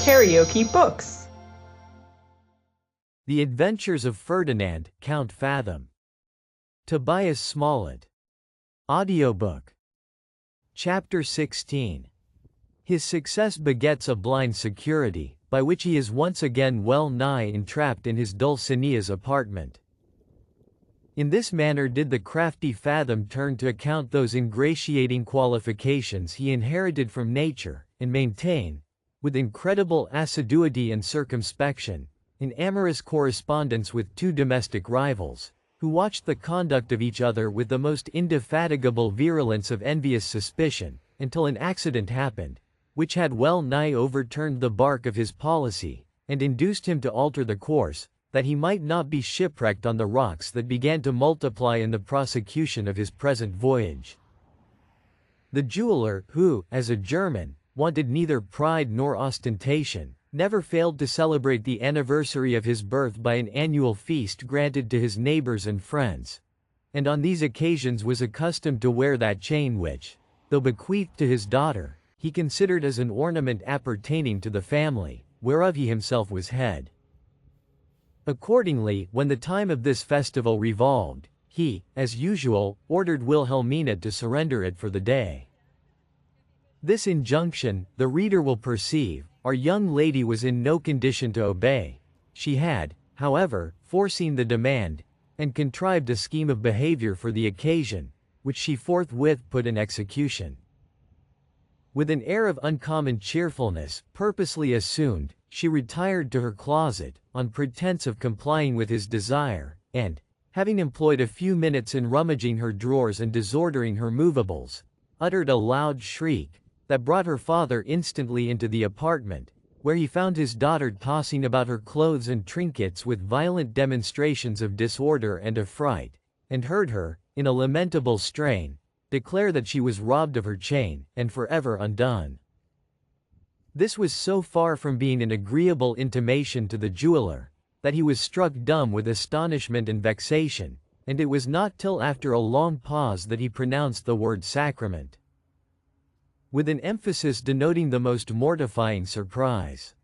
KaraokeBooks. The Adventures of Ferdinand, Count Fathom. Tobias Smollett. Audiobook. Chapter 16. His success begets a blind security, by which he is once again well nigh entrapped in his Dulcinea's apartment. In this manner did the crafty Fathom turn to account those ingratiating qualifications he inherited from nature, and maintain, with incredible assiduity and circumspection, an amorous correspondence with two domestic rivals, who watched the conduct of each other with the most indefatigable virulence of envious suspicion, until an accident happened, which had well nigh overturned the bark of his policy, and induced him to alter the course, that he might not be shipwrecked on the rocks that began to multiply in the prosecution of his present voyage. The jeweler, who, as a German, wanted neither pride nor ostentation, never failed to celebrate the anniversary of his birth by an annual feast granted to his neighbors and friends, and on these occasions was accustomed to wear that chain which, though bequeathed to his daughter, he considered as an ornament appertaining to the family, whereof he himself was head. Accordingly, when the time of this festival revolved, he, as usual, ordered Wilhelmina to surrender it for the day. This injunction, the reader will perceive, our young lady was in no condition to obey. She had, however, foreseen the demand, and contrived a scheme of behavior for the occasion, which she forthwith put in execution. With an air of uncommon cheerfulness, purposely assumed, she retired to her closet, on pretense of complying with his desire, and, having employed a few minutes in rummaging her drawers and disordering her movables, uttered a loud shriek, that brought her father instantly into the apartment, where he found his daughter tossing about her clothes and trinkets with violent demonstrations of disorder and affright, and heard her, in a lamentable strain, declare that she was robbed of her chain, and forever undone. This was so far from being an agreeable intimation to the jeweler, that he was struck dumb with astonishment and vexation, and it was not till after a long pause that he pronounced the word sacrament, with an emphasis denoting the most mortifying surprise.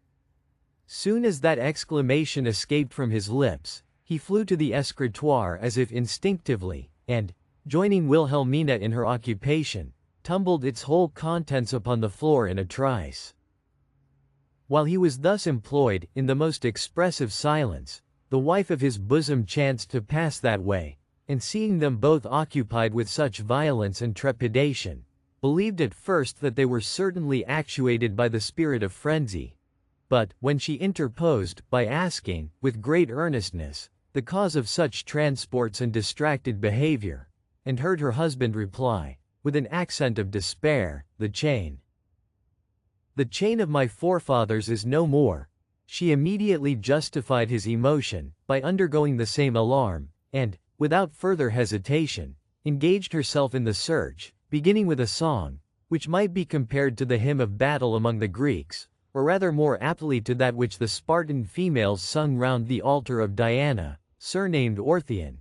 Soon as that exclamation escaped from his lips, he flew to the escritoire as if instinctively, and, joining Wilhelmina in her occupation, tumbled its whole contents upon the floor in a trice. While he was thus employed, in the most expressive silence, the wife of his bosom chanced to pass that way, and seeing them both occupied with such violence and trepidation, believed at first that they were certainly actuated by the spirit of frenzy, but, when she interposed, by asking, with great earnestness, the cause of such transports and distracted behavior, and heard her husband reply, with an accent of despair, "The chain. The chain of my forefathers is no more," she immediately justified his emotion, by undergoing the same alarm, and, without further hesitation, engaged herself in the search, beginning with a song, which might be compared to the hymn of battle among the Greeks, or rather more aptly to that which the Spartan females sung round the altar of Diana, surnamed Orthian,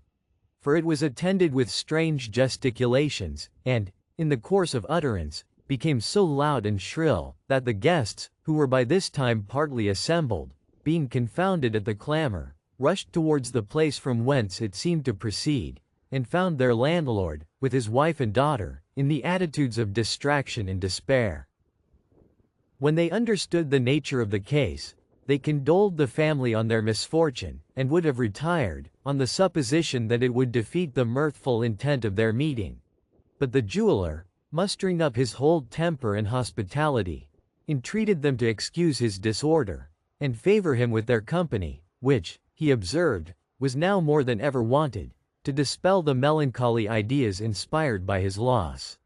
for it was attended with strange gesticulations, and, in the course of utterance, became so loud and shrill, that the guests, who were by this time partly assembled, being confounded at the clamor, rushed towards the place from whence it seemed to proceed, and found their landlord, with his wife and daughter, in the attitudes of distraction and despair. When they understood the nature of the case, they condoled the family on their misfortune, and would have retired, on the supposition that it would defeat the mirthful intent of their meeting. But the jeweler, mustering up his whole temper and hospitality, entreated them to excuse his disorder, and favor him with their company, which, he observed, was now more than ever wanted, to dispel the melancholy ideas inspired by his loss.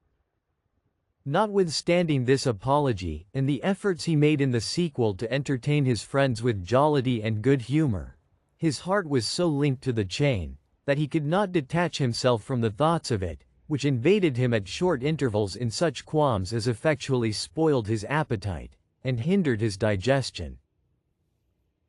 Notwithstanding this apology, and the efforts he made in the sequel to entertain his friends with jollity and good humor, his heart was so linked to the chain, that he could not detach himself from the thoughts of it, which invaded him at short intervals in such qualms as effectually spoiled his appetite, and hindered his digestion.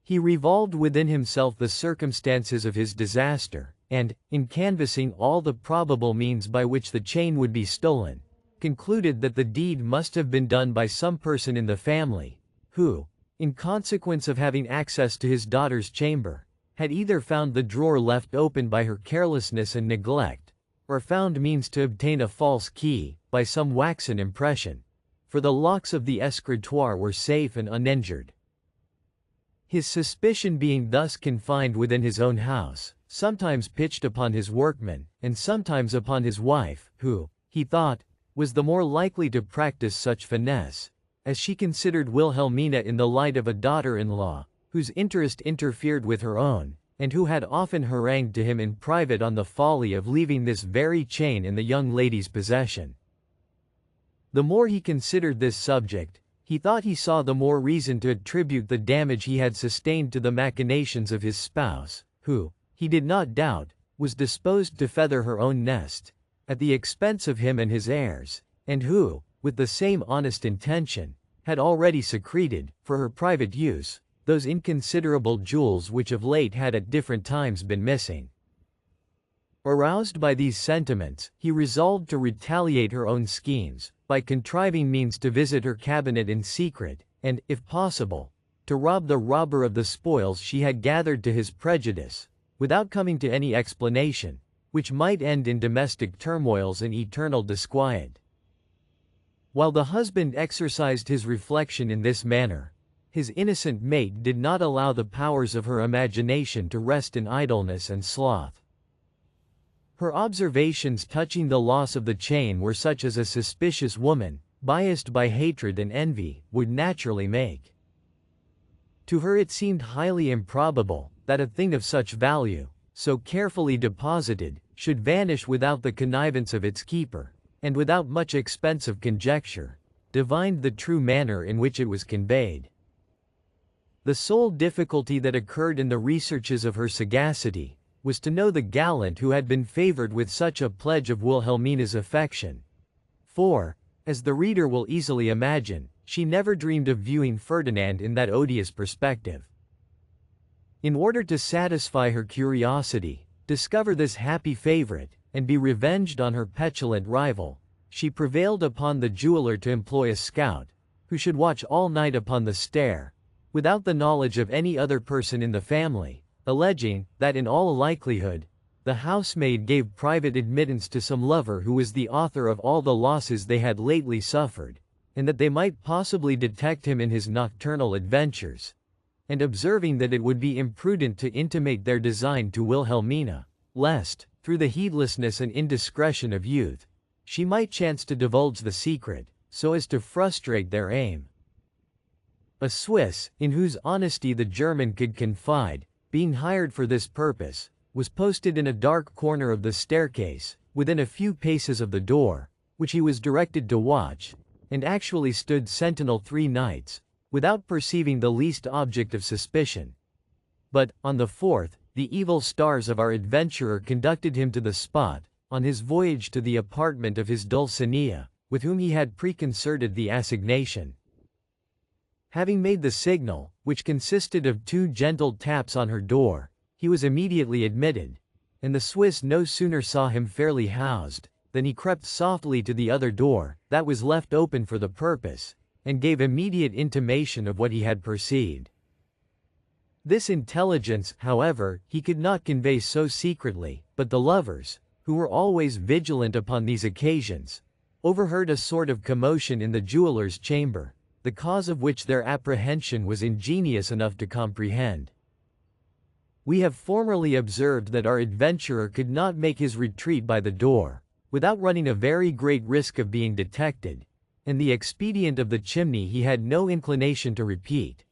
He revolved within himself the circumstances of his disaster, and, in canvassing all the probable means by which the chain would be stolen, concluded that the deed must have been done by some person in the family, who, in consequence of having access to his daughter's chamber, had either found the drawer left open by her carelessness and neglect, or found means to obtain a false key, by some waxen impression, for the locks of the escritoire were safe and uninjured. His suspicion being thus confined within his own house, sometimes pitched upon his workmen, and sometimes upon his wife, who, he thought, was the more likely to practice such finesse, as she considered Wilhelmina in the light of a daughter-in-law, whose interest interfered with her own, and who had often harangued to him in private on the folly of leaving this very chain in the young lady's possession. The more he considered this subject, he thought he saw the more reason to attribute the damage he had sustained to the machinations of his spouse, who, he did not doubt, was disposed to feather her own nest, at the expense of him and his heirs, and who, with the same honest intention, had already secreted, for her private use, those inconsiderable jewels which of late had at different times been missing. Aroused by these sentiments, he resolved to retaliate her own schemes, by contriving means to visit her cabinet in secret, and, if possible, to rob the robber of the spoils she had gathered to his prejudice, without coming to any explanation, which might end in domestic turmoils and eternal disquiet. While the husband exercised his reflection in this manner, his innocent mate did not allow the powers of her imagination to rest in idleness and sloth. Her observations touching the loss of the chain were such as a suspicious woman, biased by hatred and envy, would naturally make. To her it seemed highly improbable that a thing of such value, so carefully deposited, should vanish without the connivance of its keeper, and without much expense of conjecture, divined the true manner in which it was conveyed. The sole difficulty that occurred in the researches of her sagacity was to know the gallant who had been favored with such a pledge of Wilhelmina's affection. For, as the reader will easily imagine, she never dreamed of viewing Ferdinand in that odious perspective. In order to satisfy her curiosity, discover this happy favorite, and be revenged on her petulant rival, she prevailed upon the jeweler to employ a scout, who should watch all night upon the stair, without the knowledge of any other person in the family, alleging that in all likelihood, the housemaid gave private admittance to some lover who was the author of all the losses they had lately suffered, and that they might possibly detect him in his nocturnal adventures, and observing that it would be imprudent to intimate their design to Wilhelmina, lest, through the heedlessness and indiscretion of youth, she might chance to divulge the secret, so as to frustrate their aim. A Swiss, in whose honesty the German could confide, being hired for this purpose, was posted in a dark corner of the staircase, within a few paces of the door, which he was directed to watch, and actually stood sentinel 3 nights, without perceiving the least object of suspicion. But, on the 4th, the evil stars of our adventurer conducted him to the spot, on his voyage to the apartment of his Dulcinea, with whom he had preconcerted the assignation. Having made the signal, which consisted of 2 gentle taps on her door, he was immediately admitted, and the Swiss no sooner saw him fairly housed, than he crept softly to the other door, that was left open for the purpose, and gave immediate intimation of what he had perceived. This intelligence, however, he could not convey so secretly, but the lovers, who were always vigilant upon these occasions, overheard a sort of commotion in the jeweller's chamber, the cause of which their apprehension was ingenious enough to comprehend. We have formerly observed that our adventurer could not make his retreat by the door, without running a very great risk of being detected, and the expedient of the chimney he had no inclination to repeat,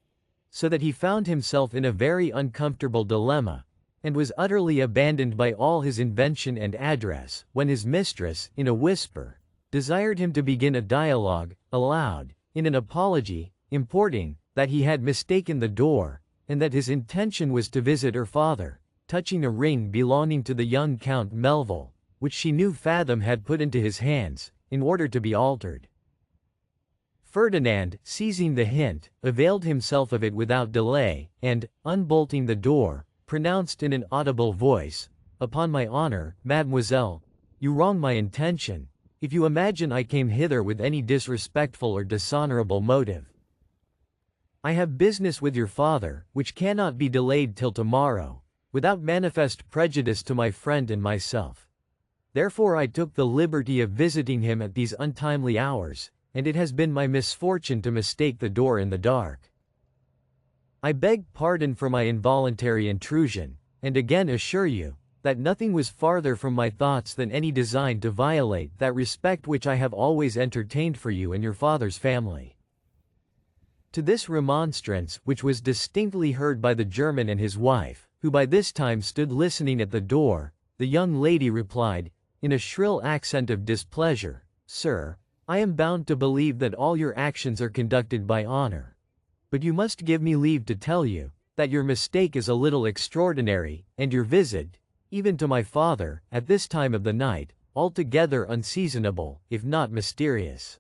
so that he found himself in a very uncomfortable dilemma, and was utterly abandoned by all his invention and address, when his mistress, in a whisper, desired him to begin a dialogue, aloud, in an apology, importing that he had mistaken the door, and that his intention was to visit her father, touching a ring belonging to the young Count Melville, which she knew Fathom had put into his hands, in order to be altered. Ferdinand, seizing the hint, availed himself of it without delay, and, unbolting the door, pronounced in an audible voice, "Upon my honor, mademoiselle, you wrong my intention, if you imagine I came hither with any disrespectful or dishonorable motive. I have business with your father, which cannot be delayed till tomorrow, without manifest prejudice to my friend and myself. Therefore I took the liberty of visiting him at these untimely hours, and it has been my misfortune to mistake the door in the dark. I beg pardon for my involuntary intrusion, and again assure you, that nothing was farther from my thoughts than any design to violate that respect which I have always entertained for you and your father's family. To this remonstrance, which was distinctly heard by the German and his wife, who by this time stood listening at the door, the young lady replied, in a shrill accent of displeasure, "Sir, I am bound to believe that all your actions are conducted by honor. But you must give me leave to tell you, that your mistake is a little extraordinary, and your visit, even to my father, at this time of the night, altogether unseasonable, if not mysterious.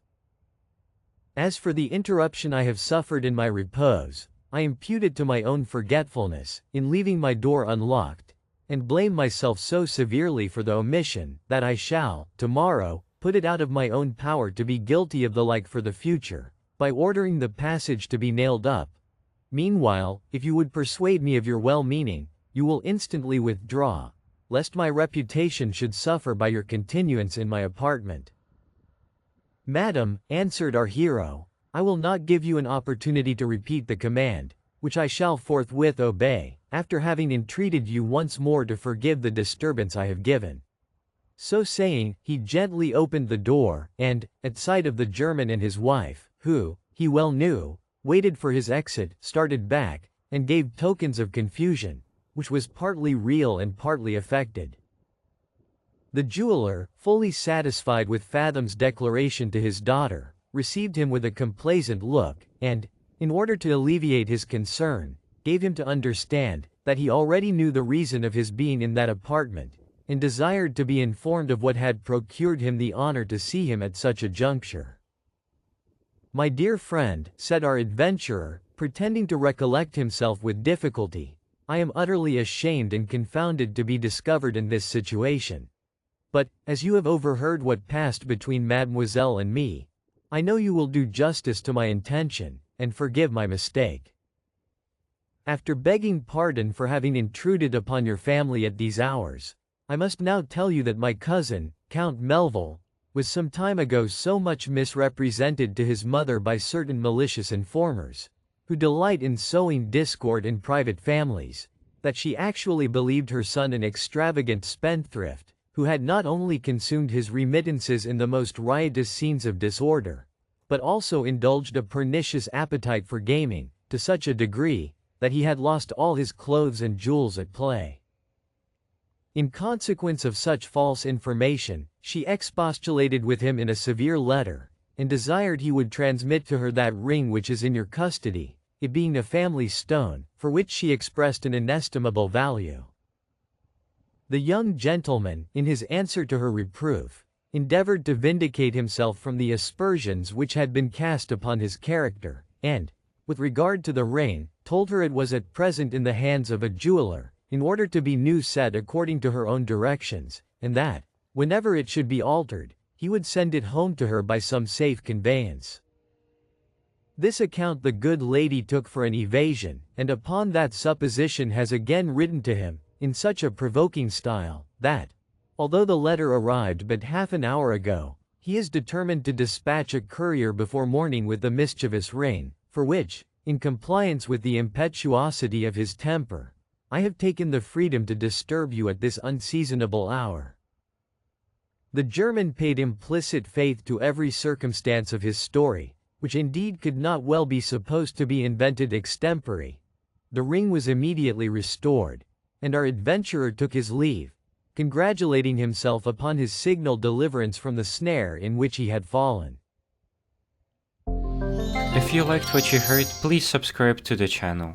As for the interruption I have suffered in my repose, I impute it to my own forgetfulness, in leaving my door unlocked, and blame myself so severely for the omission, that I shall, tomorrow, put it out of my own power to be guilty of the like for the future, by ordering the passage to be nailed up. Meanwhile, if you would persuade me of your well-meaning, you will instantly withdraw, lest my reputation should suffer by your continuance in my apartment." "Madam," answered our hero, "I will not give you an opportunity to repeat the command, which I shall forthwith obey, after having entreated you once more to forgive the disturbance I have given." So saying, he gently opened the door, and, at sight of the German and his wife, who, he well knew, waited for his exit, started back, and gave tokens of confusion, which was partly real and partly affected. The jeweler, fully satisfied with Fathom's declaration to his daughter, received him with a complacent look, and, in order to alleviate his concern, gave him to understand that he already knew the reason of his being in that apartment, and desired to be informed of what had procured him the honor to see him at such a juncture. "My dear friend," said our adventurer, pretending to recollect himself with difficulty, "I am utterly ashamed and confounded to be discovered in this situation. But, as you have overheard what passed between Mademoiselle and me, I know you will do justice to my intention, and forgive my mistake. After begging pardon for having intruded upon your family at these hours, I must now tell you that my cousin, Count Melville, was some time ago so much misrepresented to his mother by certain malicious informers, who delight in sowing discord in private families, that she actually believed her son an extravagant spendthrift, who had not only consumed his remittances in the most riotous scenes of disorder, but also indulged a pernicious appetite for gaming, to such a degree, that he had lost all his clothes and jewels at play. In consequence of such false information, she expostulated with him in a severe letter, and desired he would transmit to her that ring which is in your custody, it being a family stone, for which she expressed an inestimable value. The young gentleman, in his answer to her reproof, endeavored to vindicate himself from the aspersions which had been cast upon his character, and, with regard to the ring, told her it was at present in the hands of a jeweler, in order to be new set according to her own directions, and that, whenever it should be altered, he would send it home to her by some safe conveyance. This account the good lady took for an evasion, and upon that supposition has again written to him, in such a provoking style, that, although the letter arrived but half an hour ago, he is determined to dispatch a courier before morning with the mischievous ring, for which, in compliance with the impetuosity of his temper, I have taken the freedom to disturb you at this unseasonable hour." The German paid implicit faith to every circumstance of his story, which indeed could not well be supposed to be invented extempore. The ring was immediately restored, and our adventurer took his leave, congratulating himself upon his signal deliverance from the snare in which he had fallen. If you liked what you heard, please subscribe to the channel.